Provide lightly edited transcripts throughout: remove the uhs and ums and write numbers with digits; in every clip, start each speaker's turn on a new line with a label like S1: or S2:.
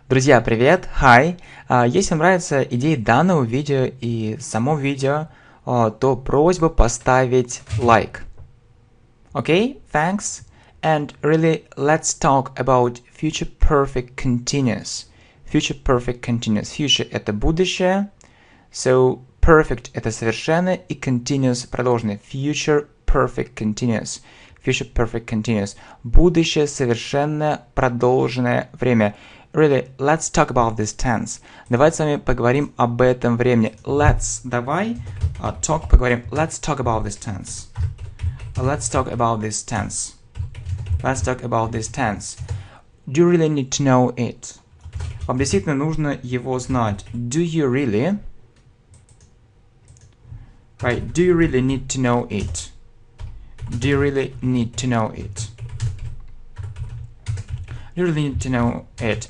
S1: Друзья, привет! Hi! Если вам нравится идея данного видео и само видео, то просьба поставить лайк. Okay, thanks. And really, let's talk about future perfect continuous. Future perfect continuous. Future – это будущее. So, perfect – это совершенное и continuous – продолженное. Future perfect continuous. Future perfect continuous. Будущее совершенное продолженное время. Really, let's talk about this tense. Давайте с вами поговорим об этом времени. Давай поговорим. Let's talk about this tense. Let's talk about this tense. Let's talk about this tense. Do you really need to know it? Вам действительно нужно его знать. Do you really? Right, do you really need to know it? Do you really need to know it? Do you really need to know it?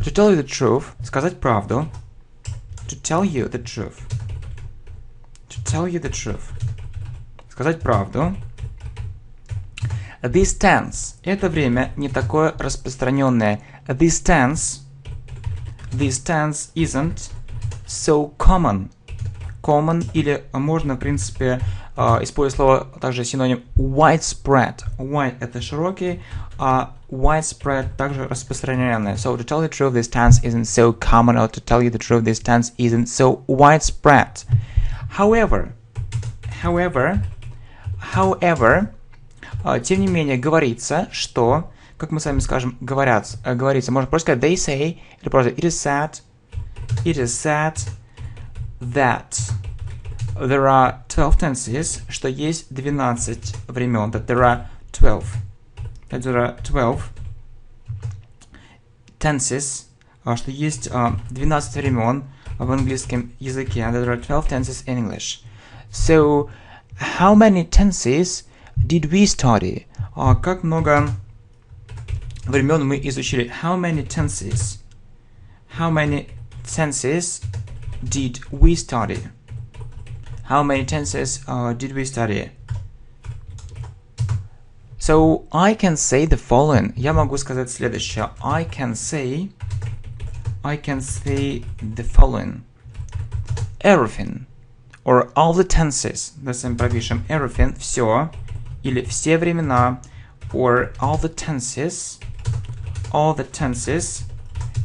S1: To tell you the truth, сказать правду. To tell you the truth. To tell you the truth. Сказать правду. This tense. Это время не такое распространенное. This tense isn't so common. Common или можно, в принципе, использовать слово также синоним widespread. Wide это широкий, а widespread также распространенный. So to tell you the truth, this tense isn't so common, or to tell you the truth, this tense isn't so widespread. However, тем не менее, говорится, что, как мы с вами скажем, говорится, можно просто сказать they say, или просто it is said that there are 12 tenses, что есть 12 времен, that there are 12 tenses, что есть 12 времен в английском языке, and there are 12 tenses in English. So, how many tenses did we study? Как много времен мы изучили? How many tenses did we study? How many tenses did we study? So, I can say the following. Я могу сказать следующее. I can say the following. Everything. Or all the tenses. Давайте пропишем. Everything. Все. Или все времена. Or all the tenses.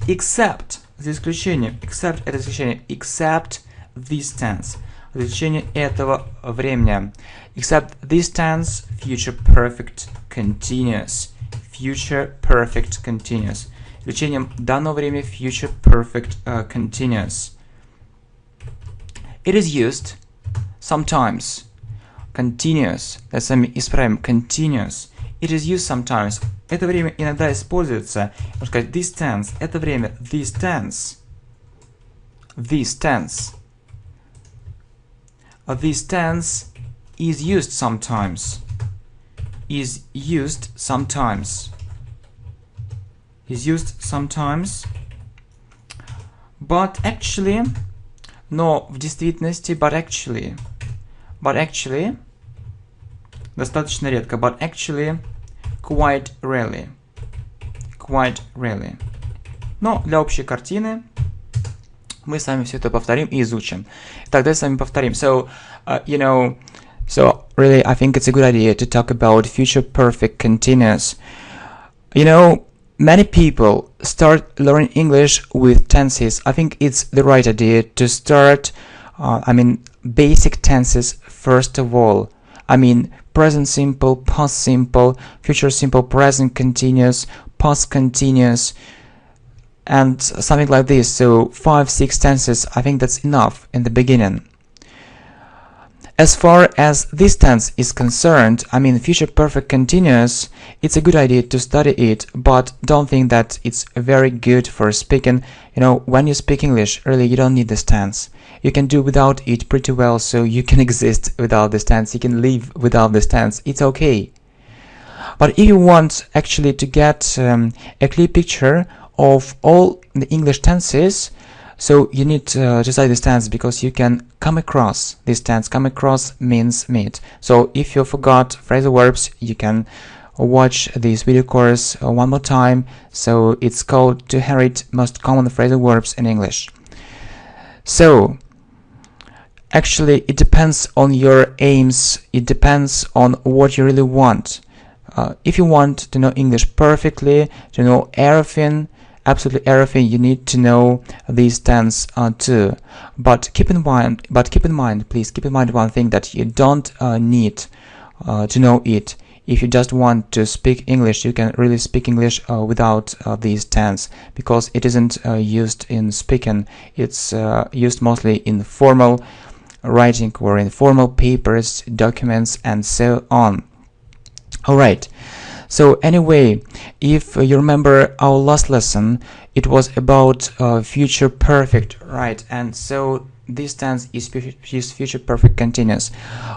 S1: Except. За исключением. Except это исключение. Except this tense. За исключением этого времени. Except this tense, future perfect continuous. Future perfect continuous. Исключением данного времени future perfect continuous. It is used sometimes. Continuous. Давайте сами исправим. Continuous. It is used sometimes. Это время иногда используется. Можно сказать this tense. Это время. This tense. This tense is used sometimes. Is used sometimes. But actually, но в действительности, but actually, достаточно редко, but actually, quite rarely. Но для общей картины мы с вами все это повторим и изучим. Тогда с вами повторим. So really, I think it's a good idea to talk about future perfect continuous. Many people start learning English with tenses. I think it's the right idea to start, basic tenses first of all. Present simple, past simple, future simple, present continuous, past continuous, and something like this. So 5-6 tenses, I think that's enough in the beginning. As far as this tense is concerned, future perfect continuous, it's a good idea to study it, but don't think that it's very good for speaking. When you speak English, really, you don't need this tense. You can do without it pretty well, so you can exist without this tense. You can live without this tense. It's okay. But if you want actually to get a clear picture of all the English tenses, so you need to study this tense because you can come across this tense. Come across means meet. So if you forgot phrasal verbs, you can watch this video course one more time. So it's called to inherit most common phrasal verbs in English. So actually it depends on your aims, it depends on what you really want. If you want to know English perfectly, to know everything, absolutely everything, you need to know these tense too. But keep in mind, please keep in mind one thing, that you don't need to know it. If you just want to speak English, you can really speak English without these tense, because it isn't used in speaking. It's used mostly in formal writing or in formal papers, documents, and so on. Alright, so anyway, if you remember our last lesson, it was about future perfect, right? And so this tense is future perfect continuous.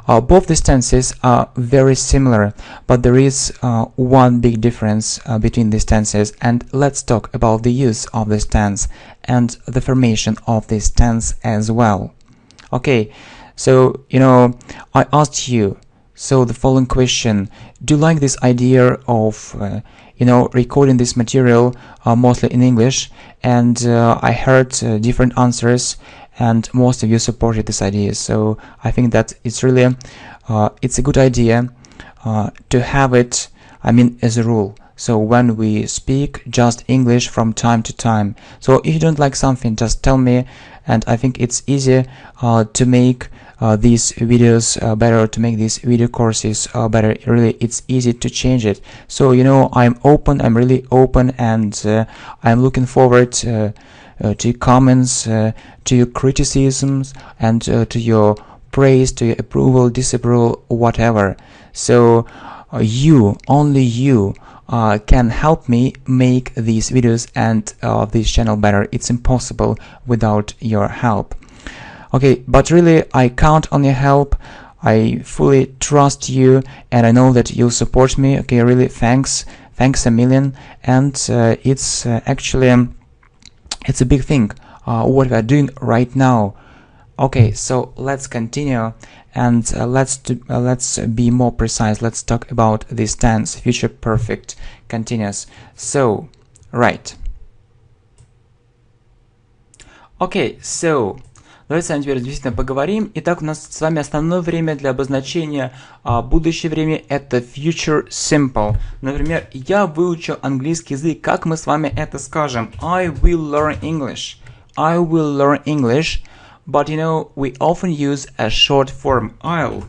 S1: Both these tenses are very similar, but there is one big difference between these tenses, and let's talk about the use of this tense and the formation of this tense as well. Okay, so I asked you the following question: do you like this idea of recording this material mostly in English? And I heard different answers, and most of you supported this idea. So I think that it's really it's a good idea to have it, as a rule. So when we speak just English from time to time. So if you don't like something, just tell me, and I think it's easy to make these videos better, to make these video courses better. Really, it's easy to change it. So I'm open, I'm really open, and I'm looking forward to your comments, to your criticisms, and to your praise, to your approval, disapproval, whatever. So only you can help me make these videos and this channel better. It's impossible without your help. Okay, but really I count on your help. I fully trust you, and I know that you'll support me. Okay, really, thanks a million. And it's actually it's a big thing what we are doing right now. Okay, so let's continue, and let's be more precise. Let's talk about this tense, future perfect continuous. So right. Okay, so давайте с вами теперь действительно поговорим. Итак, у нас с вами основное время для обозначения будущее время — это future simple. Например, я выучу английский язык. Как мы с вами это скажем? I will learn English. I will learn English. But we often use a short form I'll.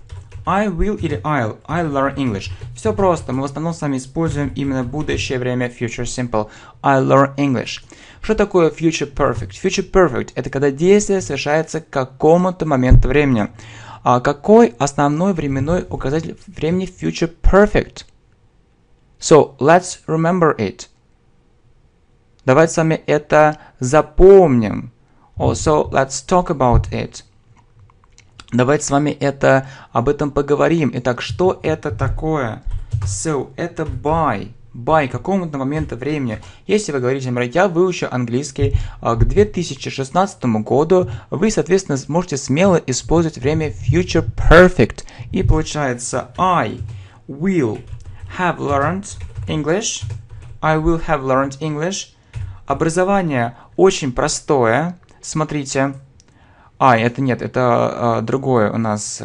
S1: I will или I'll learn English. Все просто. Мы в основном с вами используем именно будущее время future simple. I learn English. Что такое future perfect? Future perfect — это когда действие совершается к какому-то моменту времени. А какой основной временной указатель времени future perfect? So, let's remember it. Давайте с вами это запомним. Also, let's talk about it. Давайте с вами об этом поговорим. Итак, что это такое? So, это by какому-то моменту времени. Если вы говорите, например, я выучу английский к 2016 году, вы, соответственно, можете смело использовать время future perfect. И получается I will have learned English. I will have learned English. Образование очень простое. Смотрите. Это нет, это другое у нас.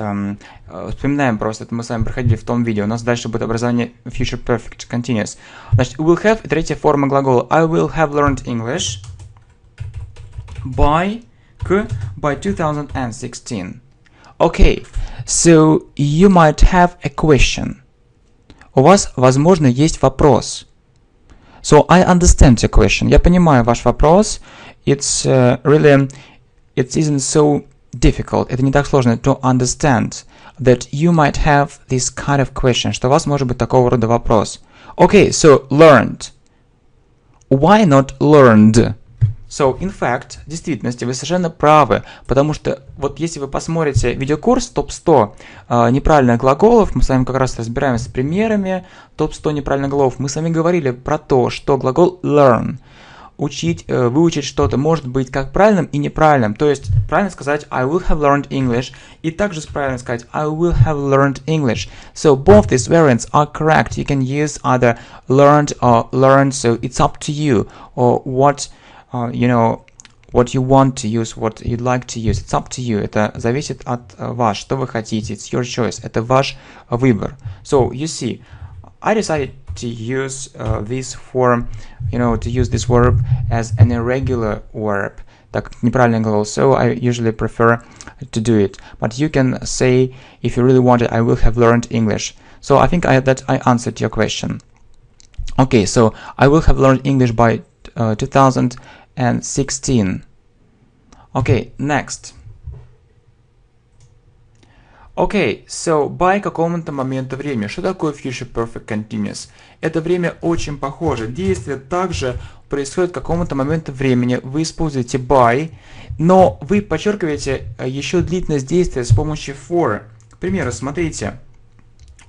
S1: Вспоминаем просто, это мы с вами проходили в том видео. У нас дальше будет образование future perfect continuous. Значит, will have, третья форма глагола. I will have learned English by 2016. Okay, so you might have a question. У вас, возможно, есть вопрос. So I understand your question. Я понимаю ваш вопрос. It's really, it isn't so difficult. Это не так сложно to understand that you might have this kind of question. Что у вас может быть такого рода вопрос. Okay, so learned. Why not learned? So, in fact, в действительности вы совершенно правы, потому что вот если вы посмотрите видеокурс топ-100 неправильных глаголов, мы с вами как раз разбираемся с примерами топ-100 неправильных глаголов, мы с вами говорили про то, что глагол learn, выучить что-то может быть как правильным и неправильным. То есть правильно сказать I will have learned English, и также правильно сказать I will have learned English. So both these variants are correct. You can use either learned or learned, so it's up to you, or what what you want to use, what you'd like to use. It's up to you. Это зависит от вас, что вы хотите. It's your choice. Это ваш выбор. So you see, I decided to use this form, to use this verb as an irregular verb. Так, неправильный глагол. So I usually prefer to do it. But you can say, if you really want it, I will have learned English. So I think that I answered your question. Okay, so I will have learned English by 2016. Okay, next. Okay, so by какому-то моменту времени. Что такое Future Perfect Continuous? Это время очень похоже. Действие также происходит к какому-то моменту времени. Вы используете by, но вы подчеркиваете еще длительность действия с помощью for. К примеру, смотрите.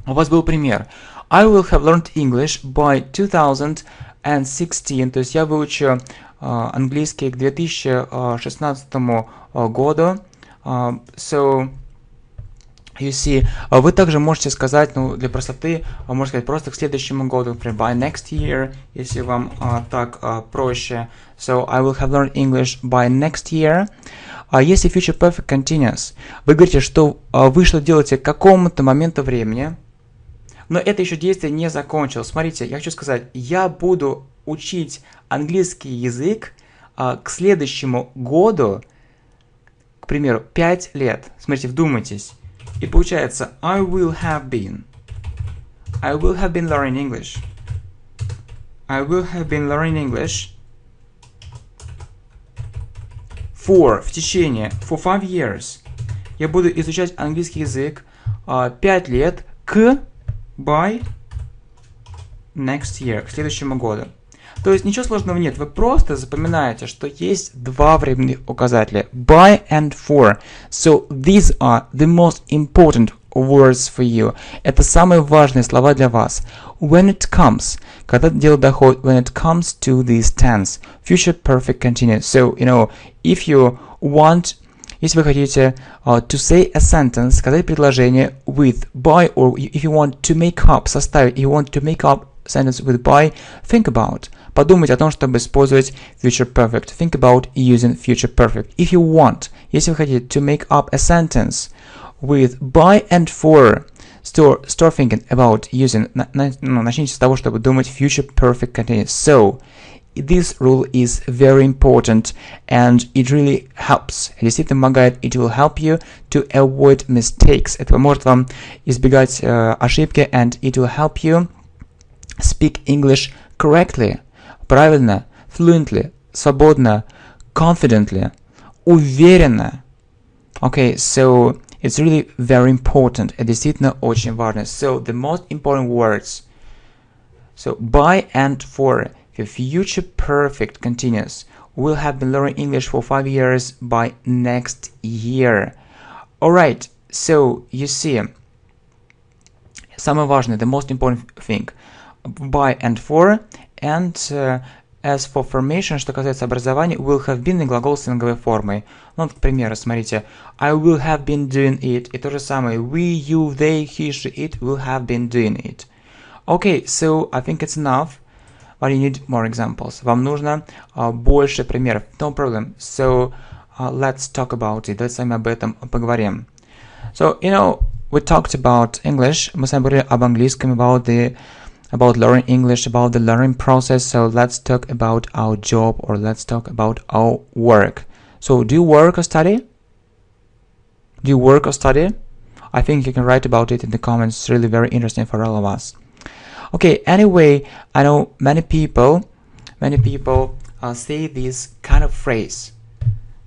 S1: У вас был пример. I will have learned English by 2016. То есть я выучу английский к 2016 году. So you see, вы также можете сказать, для простоты, можно сказать просто к следующему году, например, by next year, если вам так проще. So, I will have learned English by next year. Если Future Perfect Continuous, вы говорите, что вы что делаете к какому-то моменту времени, но это еще действие не закончилось. Смотрите, я хочу сказать, я буду учить английский язык к следующему году, к примеру, 5 лет. Смотрите, вдумайтесь. И получается, I will have been learning English. I will have been learning English for 5 years. Я буду изучать английский язык 5 лет by next year, к следующему году. То есть ничего сложного нет, вы просто запоминаете, что есть два временных указателя, by and for. So these are the most important words for you. Это самые важные слова для вас. When it comes, когда дело доходит, when it comes to these tense, future perfect continuous. So, if you want, если вы хотите to say a sentence, сказать предложение with, by, or if you want to make up, составить, you want to make up sentence with by, think about. Подумать о том, чтобы использовать future perfect. Think about using future perfect. If you want, если вы хотите to make up a sentence with by and for, start thinking about using, начните с того, чтобы думать future perfect continuous. So, this rule is very important and it really helps. Действительно помогает. It will help you to avoid mistakes. Это поможет вам избегать ошибки and it will help you speak English correctly. Правильно, fluently, свободно, confidently, уверенно. Okay, so it's really very important. Это действительно очень важно. So the most important words. So by and for the future perfect continuous. We'll have been learning English for 5 years by next year. Alright, so you see, самое важное, the most important thing. By and for, and as for formation, что касается образования, will have been и глагол с инговой формой. Ну, к примеру, смотрите, I will have been doing it, и то же самое, we, you, they, he, she, it will have been doing it. Okay, so I think it's enough, but you need more examples. Вам нужно больше примеров. No problem. So let's talk about it. Давайте с вами об этом поговорим. So, we talked about English. Мы с вами говорили об английском, about learning English, about the learning process. So let's talk about our job, or let's talk about our work. So do you work or study? Do you work or study? I think you can write about it in the comments. It's really very interesting for all of us. Okay, anyway, I know many people say this kind of phrase,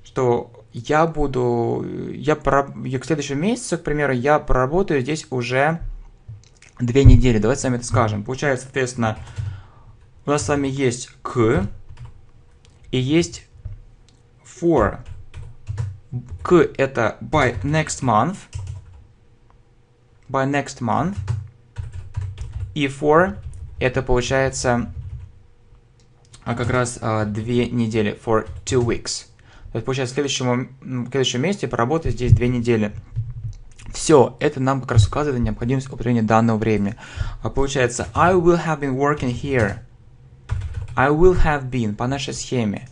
S1: что к следующему месяцу, к примеру, я проработаю здесь уже 2 недели. Давайте с вами это скажем. Получается, соответственно, у нас с вами есть к и есть for. К это by next month. By next month. И for это получается как раз 2 недели, for 2 weeks. То есть, получается, в следующем месяце поработать здесь 2 недели. Все, это нам как раз указывает на необходимость употребления данного времени. Получается, I will have been working here. I will have been по нашей схеме.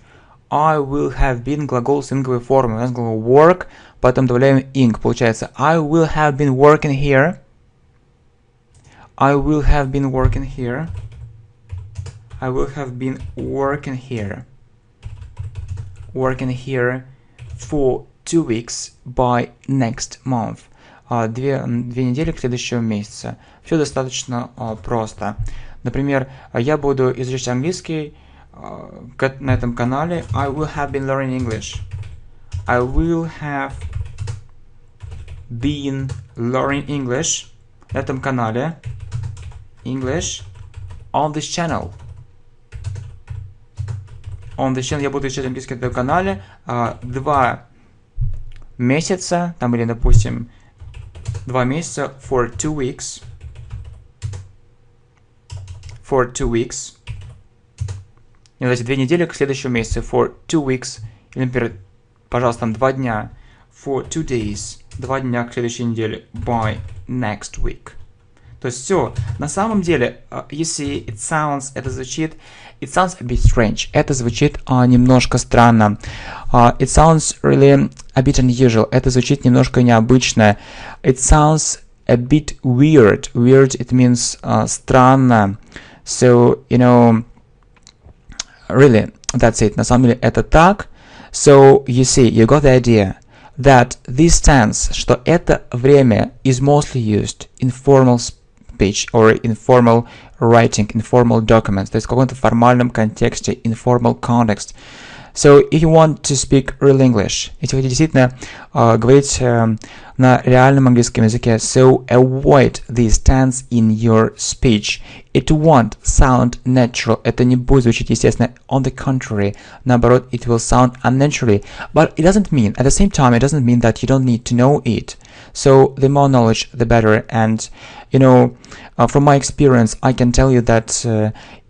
S1: I will have been глагол с инговой формой. У нас глагол work, потом добавляем ing. Получается, I will have been working here. I will have been working here. I will have been working here. Working here for 2 weeks by next month. 2 недели к следующему месяцу. Все достаточно просто. Например, я буду изучать английский на этом канале. I will have been learning English. I will have been learning English на этом канале. English on this channel. On this channel я буду изучать английский на этом канале 2 месяца, там или, допустим, 2 месяца for 2 weeks. For 2 weeks. И, давайте 2 недели к следующему месяцу. For 2 weeks. Или, например, пожалуйста, там 2 дня. For 2 days. 2 дня к следующей неделе. By next week. То есть все. На самом деле, you see, it sounds a bit strange. Это звучит немножко странно. It sounds really a bit unusual. Это звучит немножко необычно. It sounds a bit weird. Weird, it means странно. So, you know, really, that's it. На самом деле это так. So, you see, you got the idea that this tense, что это время is mostly used in formal speech or informal writing, informal documents. То есть в каком-то формальном контексте, informal context. So, if you want to speak real English, если вы хотите действительно говорить на реальном английском языке, so avoid this tense in your speech. It won't sound natural. Это не будет звучить естественно. On the contrary, наоборот, it will sound unnaturally. But it doesn't mean, at the same time, it doesn't mean that you don't need to know it. So, the more knowledge, the better. And, you know, from my experience, I can tell you that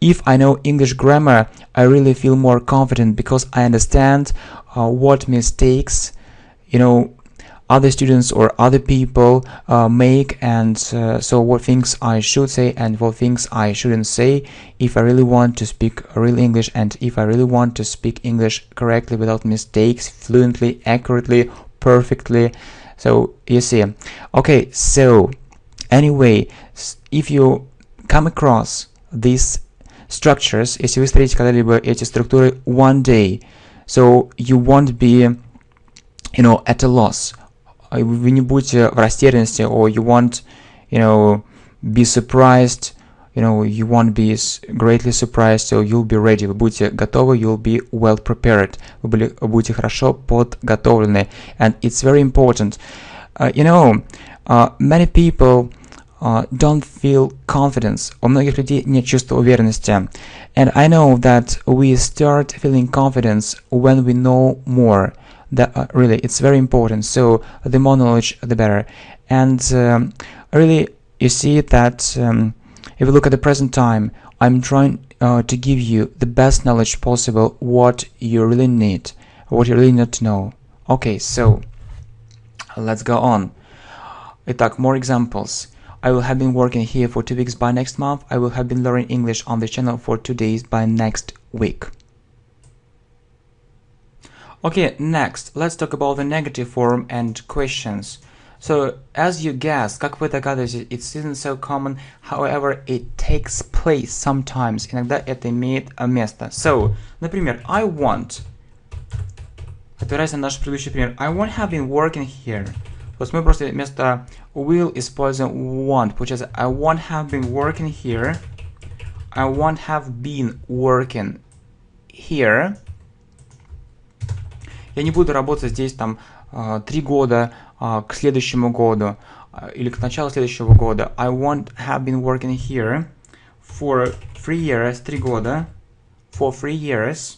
S1: if I know English grammar, I really feel more confident because I understand what mistakes, you know, other students or other people make, and so what things I should say and what things I shouldn't say if I really want to speak real English and if I really want to speak English correctly without mistakes, fluently, accurately, perfectly. So, you see. Okay, so, anyway, if you come across these structures, если вы встретите когда-либо эти структуры one day, so you won't be, you know, at a loss. Вы не будете в растерянности, or you won't, you know, be surprised, you know, you won't be greatly surprised, so you'll be ready. Вы будете готовы, you'll be well prepared. Вы будете хорошо подготовлены. And it's very important. You know, many people don't feel confidence. У многих людей нет чувства уверенности. And I know that we start feeling confidence when we know more. That really, it's very important. So the more knowledge, the better. And really, you see that if you look at the present time, I'm trying to give you the best knowledge possible, what you really need to know. Okay, so let's go on. Итак, more examples. I will have been working here for 2 weeks by next month. I will have been learning English on the channel for 2 days by next week. Okay, next, let's talk about the negative form and questions. So, as you guessed, как вы догадываетесь, it isn't so common, however, it takes place sometimes. Иногда это имеет место. So, например, I want, опираясь на наш предыдущий пример, I won't have been working here. То есть мы просто вместо will используем want. Получается, I won't have been working here. I won't have been working here. Я не буду работать здесь там 3 года к следующему году или к началу следующего года. I won't have been working here for 3 years, 3 года. For 3 years.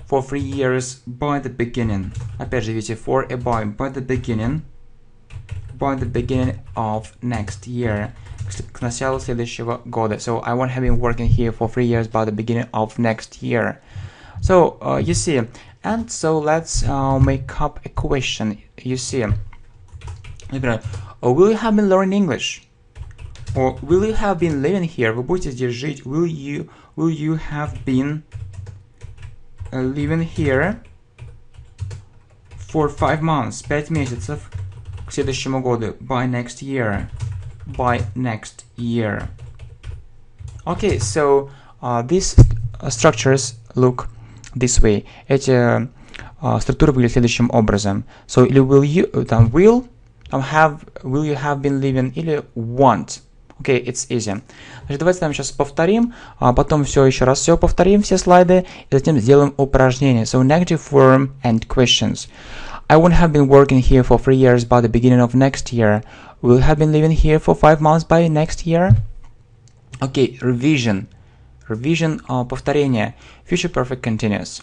S1: For 3 years by the beginning. Опять же, видите, for a by the beginning. By the beginning of next year. к началу следующего года. So I won't have been working here for 3 years by the beginning of next year. So you see, and so let's make up a question. You see, например, will you have been learning English? Or will you have been living here? Вы будете здесь жить. Will you have been living here for 5 months? 5 месяцев к следующему году. By next year. By next year. Okay, so these structures look this way. Эти структуры выглядят следующим образом. So или will you will you have been living или want. Okay, it's easy. Значит, давайте нам сейчас повторим, а потом еще раз все повторим, все слайды, и затем сделаем упражнение. So negative form and questions. I won't have been working here for 3 years by the beginning of next year. Will you have been living here for 5 months by next year? Okay, revision. Revision, повторение. Future Perfect Continuous.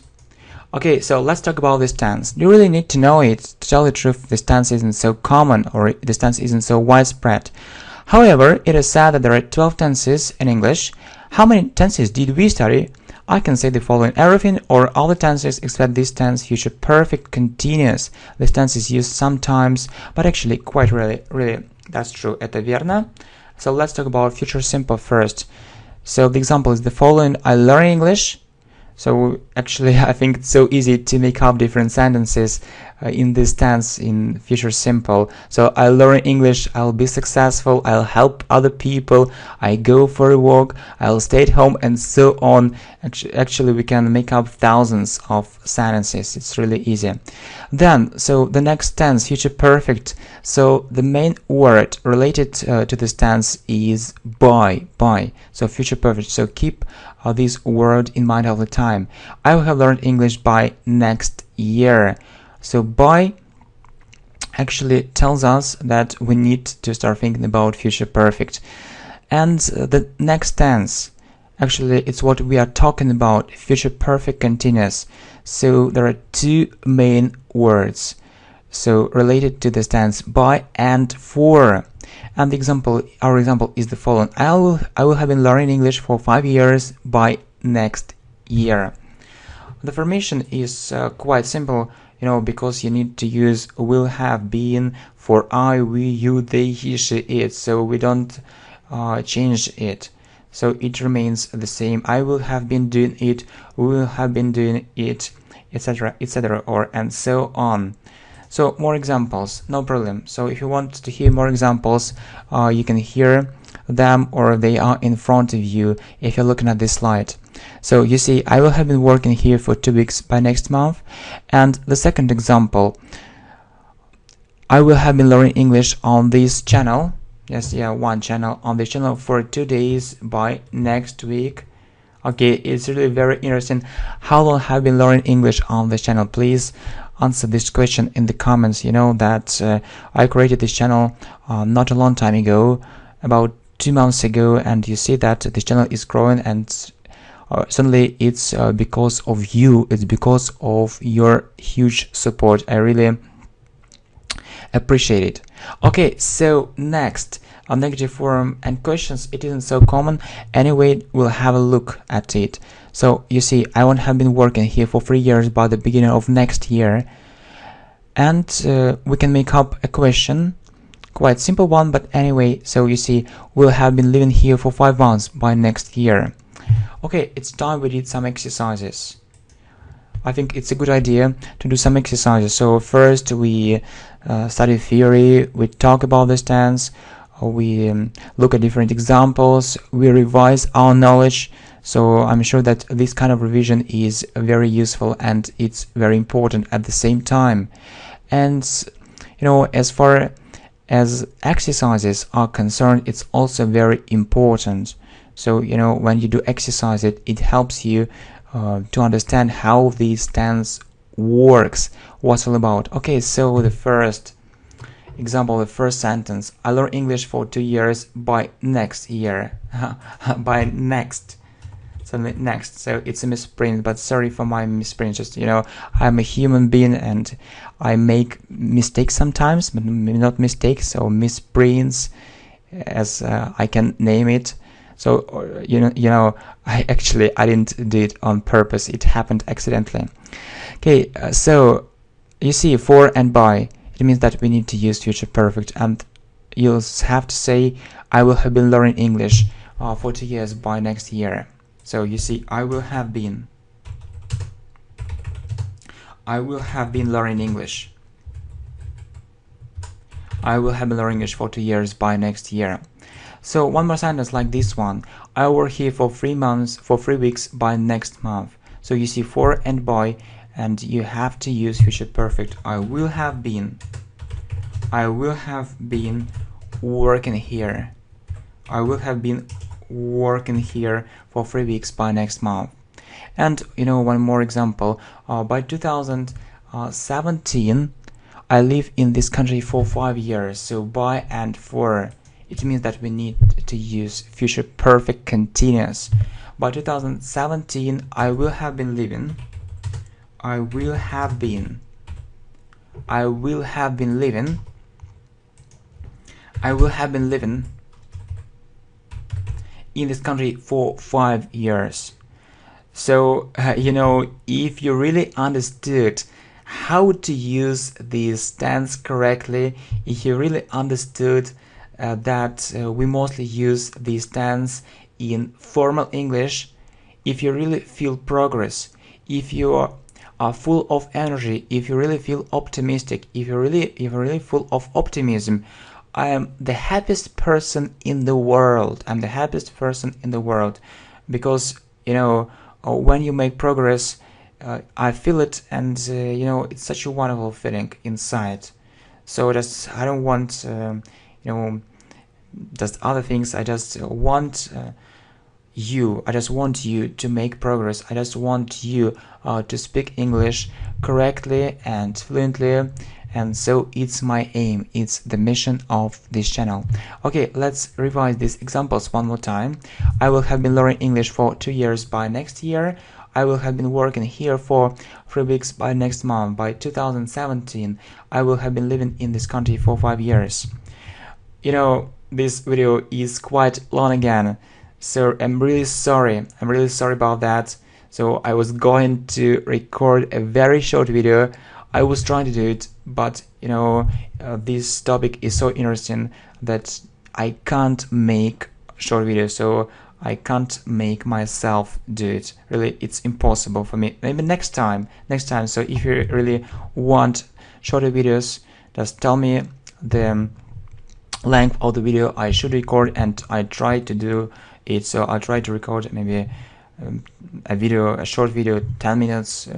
S1: Okay, so let's talk about this tense. You really need to know it. To tell the truth, this tense isn't so common, or this tense isn't so widespread. However, it is said that there are 12 tenses in English. How many tenses did we study? I can say the following: everything or all the tenses except this tense, future perfect continuous. This tense is used sometimes, but actually quite rarely. Really, that's true. Это верно. So let's talk about future simple first. So the example is the following: I learn English. So actually, I think it's so easy to make up different sentences in this tense in future simple. So I learn English, I'll be successful, I'll help other people, I go for a walk, I'll stay at home, and so on. Actually, we can make up thousands of sentences. It's really easy. Then, so the next tense, future perfect. So the main word related to this tense is by. So future perfect. So keep this word in mind all the time. I will have learned English by next year. So by actually tells us that we need to start thinking about future perfect. And the next tense, actually it's what we are talking about, future perfect continuous. So there are two main words so related to this tense, by and for. And our example is the following: I will have been learning English for 5 years by next year. The formation is quite simple, because you need to use will have been for I, we, you, they, he, she, it. So we don't change it. So it remains the same. I will have been doing it, we will have been doing it, etc., or and so on. So more examples, no problem. So if you want to hear more examples, you can hear them, or they are in front of you if you're looking at this slide. So you see, I will have been working here for 2 weeks by next month. And the second example, I will have been learning English on this channel. Yes, one channel, on this channel for 2 days by next week. Okay, it's really very interesting. How long have you been learning English on this channel? Please answer this question in the comments. You know that I created this channel not a long time ago, about 2 months ago, and you see that this channel is growing, and certainly it's because of you. It's because of your huge support. I really appreciate it. Okay, so next, negative form and questions. It isn't so common. Anyway, we'll have a look at it. So you see, I won't have been working here for 3 years by the beginning of next year. And we can make up a question, quite simple one, but anyway. So you see, we'll have been living here for 5 months by next year. Okay, it's time we did some exercises. I think it's a good idea to do some exercises. So first we study theory, we talk about this tense, we look at different examples, we revise our knowledge. So I'm sure that this kind of revision is very useful and it's very important at the same time. And as far as exercises are concerned, it's also very important. So when you do exercise, it helps you to understand how this tense works, what's all about. Okay, so the first example, the first sentence: I learn English for 2 years by next year. By next. So next. So it's a misprint, but sorry for my misprint. Just I'm a human being and I make mistakes sometimes, but not mistakes. So misprints as I can name it. So I didn't do it on purpose. It happened accidentally. Okay, so you see, for and by, it means that we need to use future perfect, and you'll have to say, I will have been learning English for 2 years by next year. So you see, I will have been learning English. I will have been learning English for 2 years by next year. So one more sentence like this one. I will work here for 3 weeks by next month. So you see, for and by, and you have to use future perfect. I will have been working here. I will have been working here for 3 weeks by next month. And one more example. By 2017, I live in this country for 5 years. So by and for, it means that we need to use future perfect continuous. By 2017, I will have been living. I will have been living in this country for 5 years. So if you really understood how to use this tense correctly, if you really understood that we mostly use this tense in formal English, if you really feel progress, if you are full of energy, if you really feel optimistic, if you're really full of optimism, I am the happiest person in the world. I'm the happiest person in the world, because when you make progress, I feel it, and it's such a wonderful feeling inside. So I don't want just other things. I just want you to make progress. I just want you to speak English correctly and fluently, and so it's my aim, it's the mission of this channel. Okay, let's revise these examples one more time. I will have been learning English for 2 years by next year. I will have been working here for 3 weeks by next month. By 2017, I will have been living in this country for 5 years. This video is quite long again, so I'm really sorry about that. So I was going to record a very short video. I was trying to do it, but this topic is so interesting that I can't make short videos, so I can't make myself do it. Really, it's impossible for me. Maybe next time. So if you really want shorter videos, just tell me the length of the video I should record, and I try to do it. So I'll try to record maybe a short video, 10 minutes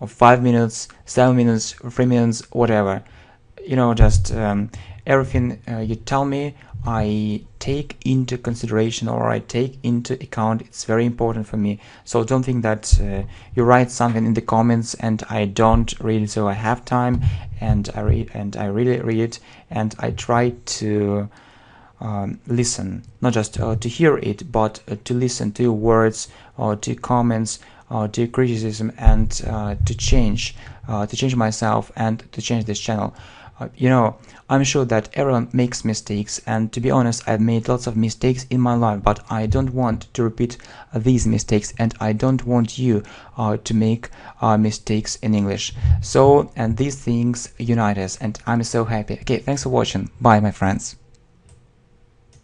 S1: or 5 minutes, 7 minutes, 3 minutes, whatever. Just everything you tell me, I take into consideration, or I take into account. It's very important for me. So don't think that you write something in the comments and I don't read it. So I have time, and I read, and I really read it, and I try to listen, not just to hear it, but to listen to your words, or to comments, or to criticism, and to change myself, and to change this channel. I'm sure that everyone makes mistakes, and to be honest, I've made lots of mistakes in my life, but I don't want to repeat these mistakes, and I don't want you to make mistakes in English. So, and these things unite us, and I'm so happy. Okay, thanks for watching. Bye, my friends.